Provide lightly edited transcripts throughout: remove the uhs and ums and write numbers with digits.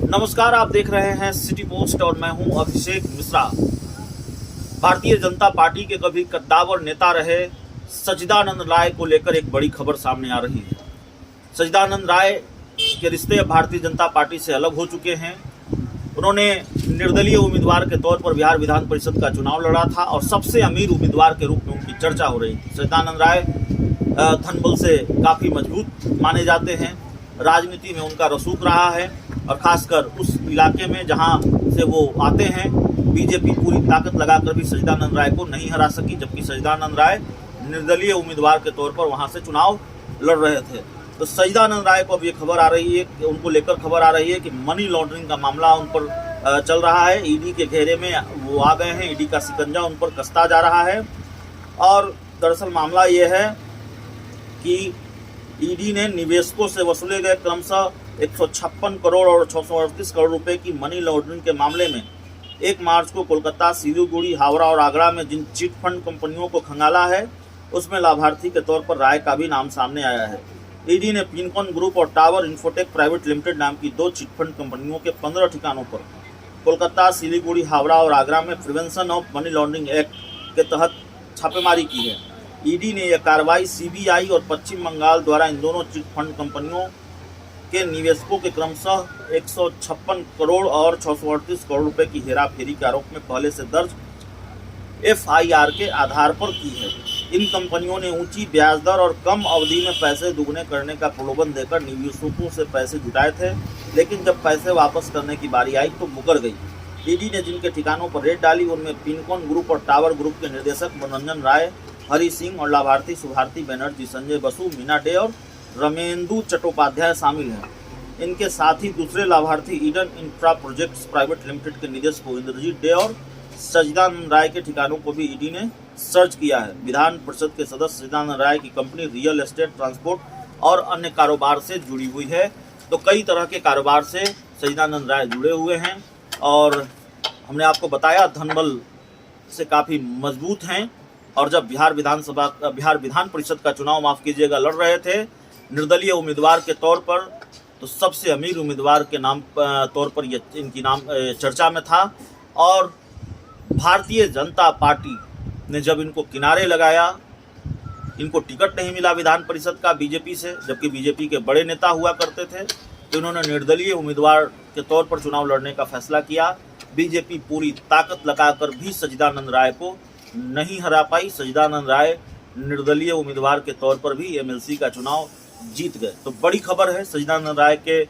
नमस्कार, आप देख रहे हैं सिटी पोस्ट और मैं हूं अभिषेक मिश्रा। भारतीय जनता पार्टी के कभी कद्दावर नेता रहे सच्चिदानंद राय को लेकर एक बड़ी खबर सामने आ रही है। सच्चिदानंद राय के रिश्ते भारतीय जनता पार्टी से अलग हो चुके हैं। उन्होंने निर्दलीय उम्मीदवार के तौर पर बिहार विधान परिषद का चुनाव लड़ा था और सबसे अमीर उम्मीदवार के रूप में उनकी चर्चा हो रही थी। सच्चिदानंद राय धनबल से काफ़ी मजबूत माने जाते हैं। राजनीति में उनका रसूख रहा है और खासकर उस इलाके में जहां से वो आते हैं, बीजेपी पूरी ताकत लगाकर भी सच्चिदानंद राय को नहीं हरा सकी, जबकि सच्चिदानंद राय निर्दलीय उम्मीदवार के तौर पर वहां से चुनाव लड़ रहे थे। तो सच्चिदानंद राय को अब ये खबर आ रही है कि उनको लेकर खबर आ रही है कि मनी लॉन्ड्रिंग का मामला उन पर चल रहा है। ईडी के घेरे में वो आ गए हैं, ईडी का शिकंजा उन पर कसता जा रहा है। और दरअसल मामला ये है कि ईडी ने निवेशकों से वसूले गए क्रमशः 156 करोड़ और 638 करोड़ रुपए की मनी लॉन्ड्रिंग के मामले में 1 मार्च को कोलकाता, सिलीगुड़ी, हावड़ा और आगरा में जिन चिट फंड कंपनियों को खंगाला है, उसमें लाभार्थी के तौर पर राय का भी नाम सामने आया है। ईडी ने पिनकॉन ग्रुप और टावर इन्फोटेक प्राइवेट लिमिटेड नाम की 2 चिट फंड कंपनियों के 15 ठिकानों पर कोलकाता, सिलीगुड़ी, हावड़ा और आगरा में prevention of money laundering act के तहत छापेमारी की है। ईडी ने यह कार्रवाई सीबीआई और पश्चिम बंगाल द्वारा इन दोनों चिट फंड कंपनियों के निवेशकों के क्रमशः 156 करोड़ और 638 करोड़ रुपए की हेराफेरी के आरोप में पहले से दर्ज एफआईआर के आधार पर की है। इन कंपनियों ने ऊंची ब्याज दर और कम अवधि में पैसे दुगने करने का प्रलोभन देकर निवेशकों से पैसे जुटाए थे, लेकिन जब पैसे वापस करने की बारी आई तो मुकर गई। ईडी ने जिनके ठिकानों पर रेड डाली उनमें पिनकॉन ग्रुप और टावर ग्रुप के निदेशक मनोरंजन राय, हरि सिंह और लाभार्थी सुभारती बनर्जी, संजय बसु, मीना डे और रमेंदु चट्टोपाध्याय शामिल हैं। इनके साथ ही दूसरे लाभार्थी Eden infra projects private limited के निदेशक इंद्रजीत डे और सच्चिदानंद राय के ठिकानों को भी ईडी ने सर्च किया है। विधान परिषद के सदस्य सच्चिदानंद राय की कंपनी रियल एस्टेट, ट्रांसपोर्ट और अन्य कारोबार से जुड़ी हुई है। तो कई तरह के कारोबार से सच्चिदानंद राय जुड़े हुए हैं और हमने आपको बताया धनबल से काफ़ी मजबूत हैं। और जब बिहार विधान परिषद का चुनाव लड़ रहे थे निर्दलीय उम्मीदवार के तौर पर, तो सबसे अमीर उम्मीदवार के नाम तौर पर ये इनकी नाम चर्चा में था। और भारतीय जनता पार्टी ने जब इनको किनारे लगाया, इनको टिकट नहीं मिला विधान परिषद का बीजेपी से, जबकि बीजेपी के बड़े नेता हुआ करते थे, तो इन्होंने निर्दलीय उम्मीदवार के तौर पर चुनाव लड़ने का फैसला किया। बीजेपी पूरी ताकत लगाकर भी सच्चिदानंद राय को नहीं हरा पाई। सच्चिदानंद राय निर्दलीय उम्मीदवार के तौर पर भी एमएलसी का चुनाव जीत गए। तो बड़ी खबर है, सच्चिदानंद राय के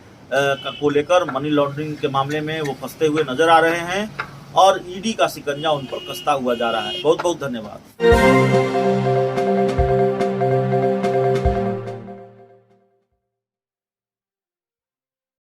को लेकर मनी लॉन्ड्रिंग के मामले में वो फंसते हुए नजर आ रहे हैं और ईडी का शिकंजा उन पर कसता हुआ जा रहा है। बहुत बहुत धन्यवाद।